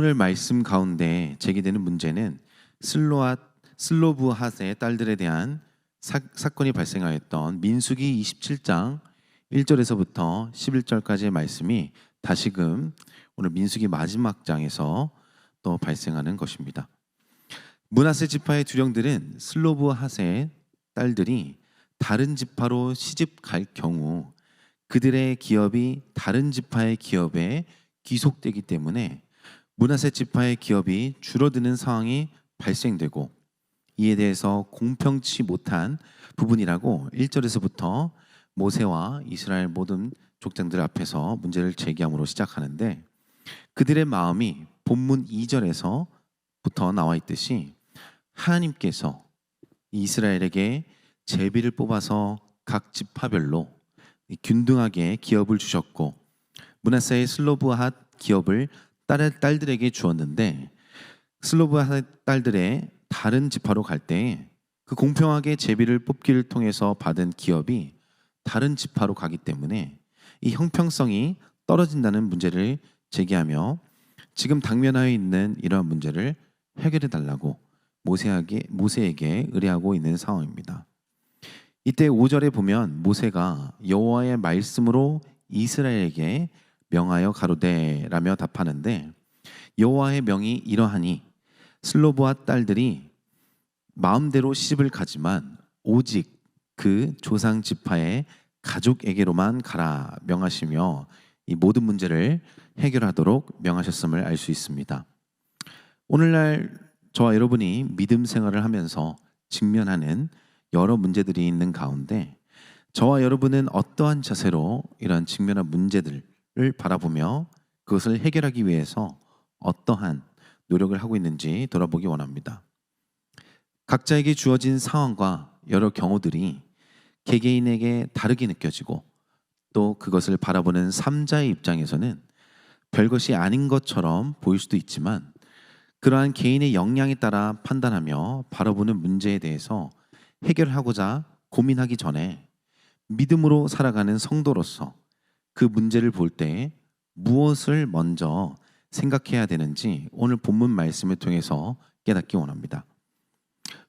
오늘 말씀 가운데 제기되는 문제는 슬로브핫의 딸들에 대한 사건이 발생하였던 민수기 27장 1절에서부터 11절까지의 말씀이 다시금 오늘 민수기 마지막 장에서 또 발생하는 것입니다. 므낫세 지파의 두령들은 슬로브핫의 딸들이 다른 지파로 시집 갈 경우 그들의 기업이 다른 지파의 기업에 귀속되기 때문에 므낫세 지파의 기업이 줄어드는 상황이 발생되고, 이에 대해서 공평치 못한 부분이라고 1절에서부터 모세와 이스라엘 모든 족장들 앞에서 문제를 제기함으로 시작하는데, 그들의 마음이 본문 2절에서부터 나와 있듯이 하나님께서 이스라엘에게 제비를 뽑아서 각 지파별로 균등하게 기업을 주셨고, 므낫세의 슬로브핫 기업을 딸들에게 주었는데, 슬로브핫 딸들의 다른 지파로 갈 때 그 공평하게 제비를 뽑기를 통해서 받은 기업이 다른 지파로 가기 때문에 이 형평성이 떨어진다는 문제를 제기하며 지금 당면하여 있는 이러한 문제를 해결해 달라고 모세에게 의뢰하고 있는 상황입니다. 이때 5절에 보면 모세가 여호와의 말씀으로 이스라엘에게 명하여 가로되라며 답하는데, 여호와의 명이 이러하니 슬로브핫 딸들이 마음대로 시집을 가지만 오직 그 조상 지파의 가족에게로만 가라 명하시며 이 모든 문제를 해결하도록 명하셨음을 알 수 있습니다. 오늘날 저와 여러분이 믿음 생활을 하면서 직면하는 여러 문제들이 있는 가운데 저와 여러분은 어떠한 자세로 이러한 직면한 문제들을 바라보며 그것을 해결하기 위해서 어떠한 노력을 하고 있는지 돌아보기 원합니다. 각자에게 주어진 상황과 여러 경우들이 개개인에게 다르게 느껴지고, 또 그것을 바라보는 삼자의 입장에서는 별것이 아닌 것처럼 보일 수도 있지만, 그러한 개인의 역량에 따라 판단하며 바라보는 문제에 대해서 해결하고자 고민하기 전에 믿음으로 살아가는 성도로서 그 문제를 볼 때 무엇을 먼저 생각해야 되는지 오늘 본문 말씀을 통해서 깨닫기 원합니다.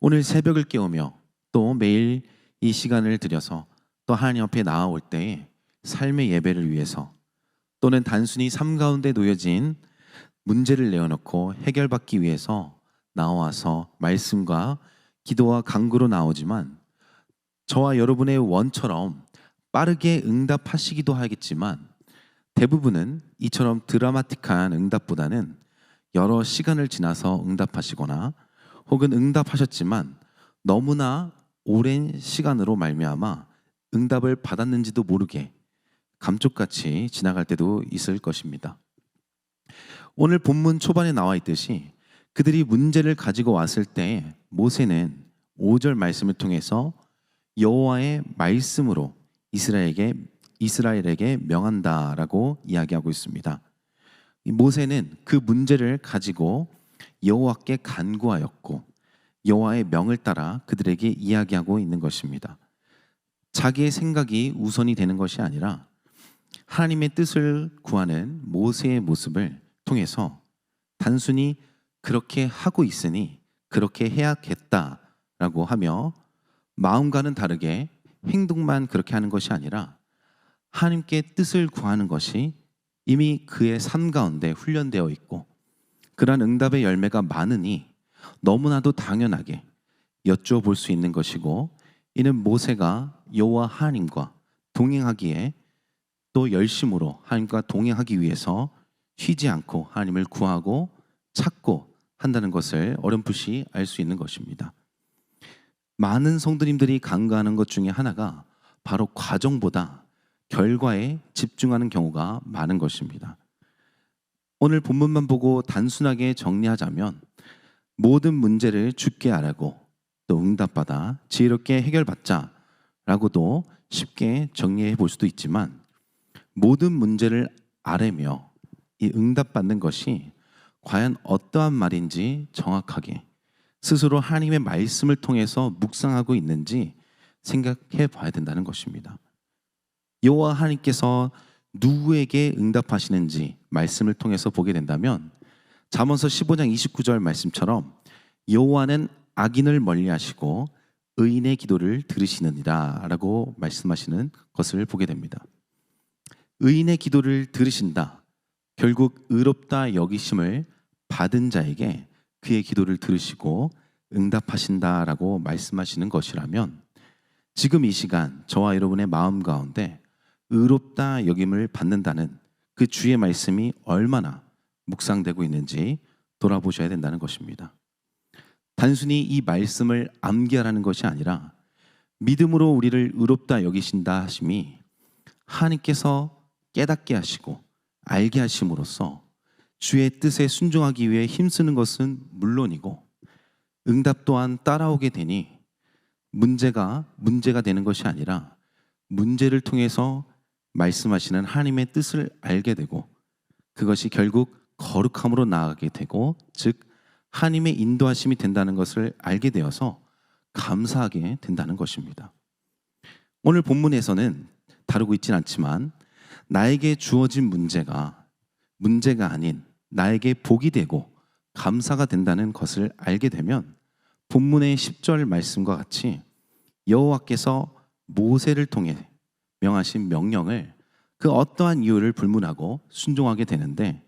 오늘 새벽을 깨우며 또 매일 이 시간을 들여서 또 하나님 앞에 나아올 때에 삶의 예배를 위해서, 또는 단순히 삶 가운데 놓여진 문제를 내어놓고 해결받기 위해서 나와서 말씀과 기도와 간구로 나오지만, 저와 여러분의 원처럼 빠르게 응답하시기도 하겠지만 대부분은 이처럼 드라마틱한 응답보다는 여러 시간을 지나서 응답하시거나, 혹은 응답하셨지만 너무나 오랜 시간으로 말미암아 응답을 받았는지도 모르게 감쪽같이 지나갈 때도 있을 것입니다. 오늘 본문 초반에 나와 있듯이 그들이 문제를 가지고 왔을 때 모세는 5절 말씀을 통해서 여호와의 말씀으로 이스라엘에게 명한다라고 이야기하고 있습니다. 모세는 그 문제를 가지고 여호와께 간구하였고 여호와의 명을 따라 그들에게 이야기하고 있는 것입니다. 자기의 생각이 우선이 되는 것이 아니라 하나님의 뜻을 구하는 모세의 모습을 통해서 단순히 그렇게 하고 있으니 그렇게 해야겠다라고 하며 마음과는 다르게 행동만 그렇게 하는 것이 아니라 하나님께 뜻을 구하는 것이 이미 그의 삶 가운데 훈련되어 있고, 그러한 응답의 열매가 많으니 너무나도 당연하게 여쭈어 볼 수 있는 것이고, 이는 모세가 여호와 하나님과 동행하기에 또 열심으로 하나님과 동행하기 위해서 쉬지 않고 하나님을 구하고 찾고 한다는 것을 어렴풋이 알 수 있는 것입니다. 많은 성도님들이 간구하는 것 중에 하나가 바로 과정보다 결과에 집중하는 경우가 많은 것입니다. 오늘 본문만 보고 단순하게 정리하자면 모든 문제를 주께 아뢰고 또 응답받아 지혜롭게 해결받자라고도 쉽게 정리해 볼 수도 있지만, 모든 문제를 아뢰며 이 응답받는 것이 과연 어떠한 말인지 정확하게 스스로 하나님의 말씀을 통해서 묵상하고 있는지 생각해 봐야 된다는 것입니다. 여호와 하나님께서 누구에게 응답하시는지 말씀을 통해서 보게 된다면 잠언서 15장 29절 말씀처럼 여호와는 악인을 멀리하시고 의인의 기도를 들으시느니라 라고 말씀하시는 것을 보게 됩니다. 의인의 기도를 들으신다. 결국 의롭다 여기심을 받은 자에게 그의 기도를 들으시고 응답하신다라고 말씀하시는 것이라면, 지금 이 시간 저와 여러분의 마음 가운데 의롭다 여김을 받는다는 그 주의 말씀이 얼마나 묵상되고 있는지 돌아보셔야 된다는 것입니다. 단순히 이 말씀을 암기하라는 것이 아니라 믿음으로 우리를 의롭다 여기신다 하심이 하나님께서 깨닫게 하시고 알게 하심으로써 주의 뜻에 순종하기 위해 힘쓰는 것은 물론이고 응답 또한 따라오게 되니 문제가 되는 것이 아니라 문제를 통해서 말씀하시는 하나님의 뜻을 알게 되고 그것이 결국 거룩함으로 나아가게 되고, 즉 하나님의 인도하심이 된다는 것을 알게 되어서 감사하게 된다는 것입니다. 오늘 본문에서는 다루고 있진 않지만 나에게 주어진 문제가 아닌 나에게 복이 되고 감사가 된다는 것을 알게 되면 본문의 10절 말씀과 같이 여호와께서 모세를 통해 명하신 명령을 그 어떠한 이유를 불문하고 순종하게 되는데,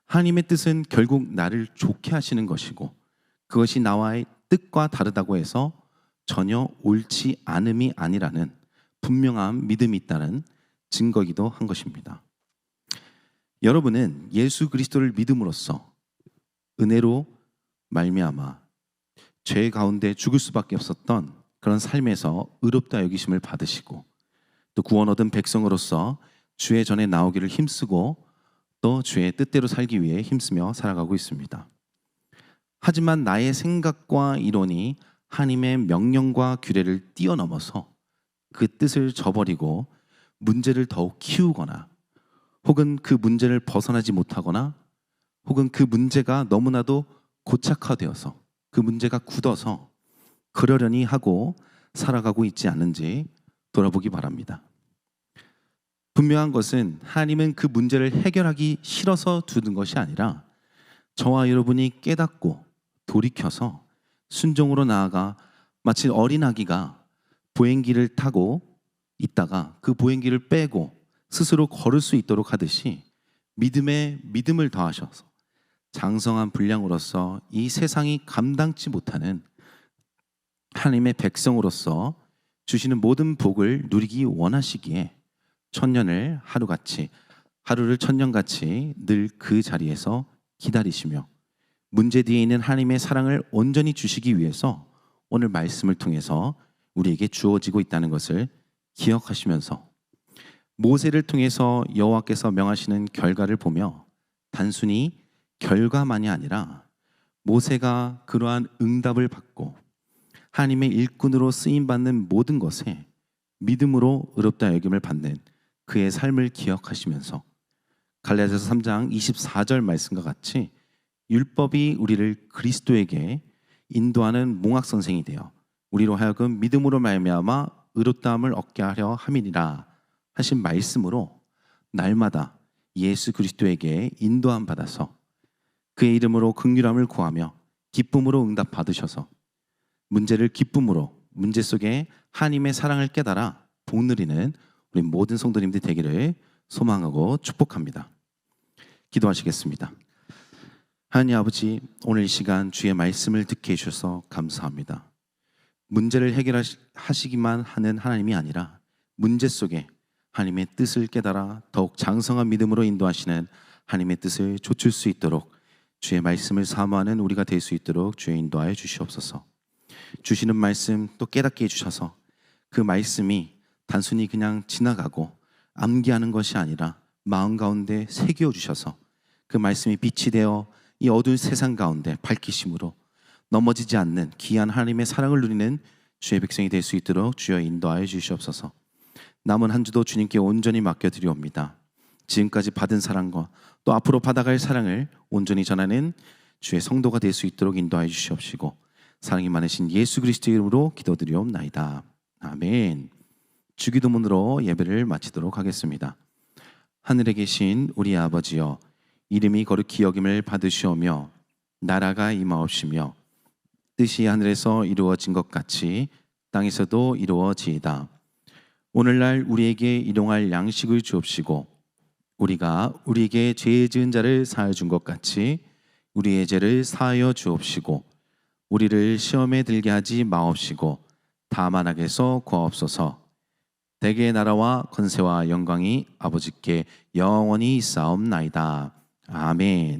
하나님의 뜻은 결국 나를 좋게 하시는 것이고 그것이 나와의 뜻과 다르다고 해서 전혀 옳지 않음이 아니라는 분명한 믿음이 있다는 증거이기도 한 것입니다. 여러분은 예수 그리스도를 믿음으로써 은혜로 말미암아 죄 가운데 죽을 수밖에 없었던 그런 삶에서 의롭다 여기심을 받으시고 또 구원 얻은 백성으로서 주의 전에 나오기를 힘쓰고 또 주의 뜻대로 살기 위해 힘쓰며 살아가고 있습니다. 하지만 나의 생각과 이론이 하나님의 명령과 규례를 뛰어넘어서 그 뜻을 저버리고 문제를 더욱 키우거나 혹은 그 문제를 벗어나지 못하거나 혹은 그 문제가 너무나도 고착화되어서 그 문제가 굳어서 그러려니 하고 살아가고 있지 않은지 돌아보기 바랍니다. 분명한 것은 하나님은 그 문제를 해결하기 싫어서 두는 것이 아니라 저와 여러분이 깨닫고 돌이켜서 순종으로 나아가 마치 어린아기가 보행기를 타고 있다가 그 보행기를 빼고 스스로 걸을 수 있도록 하듯이 믿음에 믿음을 더하셔서 장성한 분량으로서 이 세상이 감당치 못하는 하나님의 백성으로서 주시는 모든 복을 누리기 원하시기에 하루를 천년같이 늘 그 자리에서 기다리시며 문제 뒤에 있는 하나님의 사랑을 온전히 주시기 위해서 오늘 말씀을 통해서 우리에게 주어지고 있다는 것을 기억하시면서 모세를 통해서 여호와께서 명하시는 결과를 보며 단순히 결과만이 아니라 모세가 그러한 응답을 받고 하나님의 일꾼으로 쓰임받는 모든 것에 믿음으로 의롭다 여김을 받는 그의 삶을 기억하시면서 갈라디아서 3장 24절 말씀과 같이 율법이 우리를 그리스도에게 인도하는 몽학선생이 되어 우리로 하여금 믿음으로 말미암아 의롭다함을 얻게 하려 함이니라 하신 말씀으로 날마다 예수 그리스도에게 인도함 받아서 그의 이름으로 긍휼함을 구하며 기쁨으로 응답 받으셔서 문제를 기쁨으로, 문제 속에 하나님의 사랑을 깨달아 복 누리는 우리 모든 성도님들 되기를 소망하고 축복합니다. 기도하시겠습니다. 하나님 아버지, 오늘 이 시간 주의 말씀을 듣게 해주셔서 감사합니다. 문제를 해결하시기만 하는 하나님이 아니라 문제 속에 하나님의 뜻을 깨달아 더욱 장성한 믿음으로 인도하시는 하나님의 뜻을 좇을 수 있도록 주의 말씀을 사모하는 우리가 될 수 있도록 주의 인도하여 주시옵소서. 주시는 말씀 또 깨닫게 해주셔서 그 말씀이 단순히 그냥 지나가고 암기하는 것이 아니라 마음 가운데 새겨 주셔서 그 말씀이 빛이 되어 이 어두운 세상 가운데 밝히심으로 넘어지지 않는 귀한 하나님의 사랑을 누리는 주의 백성이 될 수 있도록 주여 인도하여 주시옵소서. 남은 한 주도 주님께 온전히 맡겨드리옵니다. 지금까지 받은 사랑과 또 앞으로 받아갈 사랑을 온전히 전하는 주의 성도가 될 수 있도록 인도하여 주시옵시고 사랑이 많으신 예수 그리스도의 이름으로 기도드리옵나이다. 아멘. 주기도문으로 예배를 마치도록 하겠습니다. 하늘에 계신 우리 아버지여, 이름이 거룩히 여김을 받으시오며 나라가 임하옵시며 뜻이 하늘에서 이루어진 것 같이 땅에서도 이루어지이다. 오늘날 우리에게 일용할 양식을 주옵시고 우리가 우리에게 죄 지은 자를 사하여 준 것 같이 우리의 죄를 사하여 주옵시고 우리를 시험에 들게 하지 마옵시고 다만 악에서 구하옵소서. 대개의 나라와 권세와 영광이 아버지께 영원히 있사옵나이다. 아멘.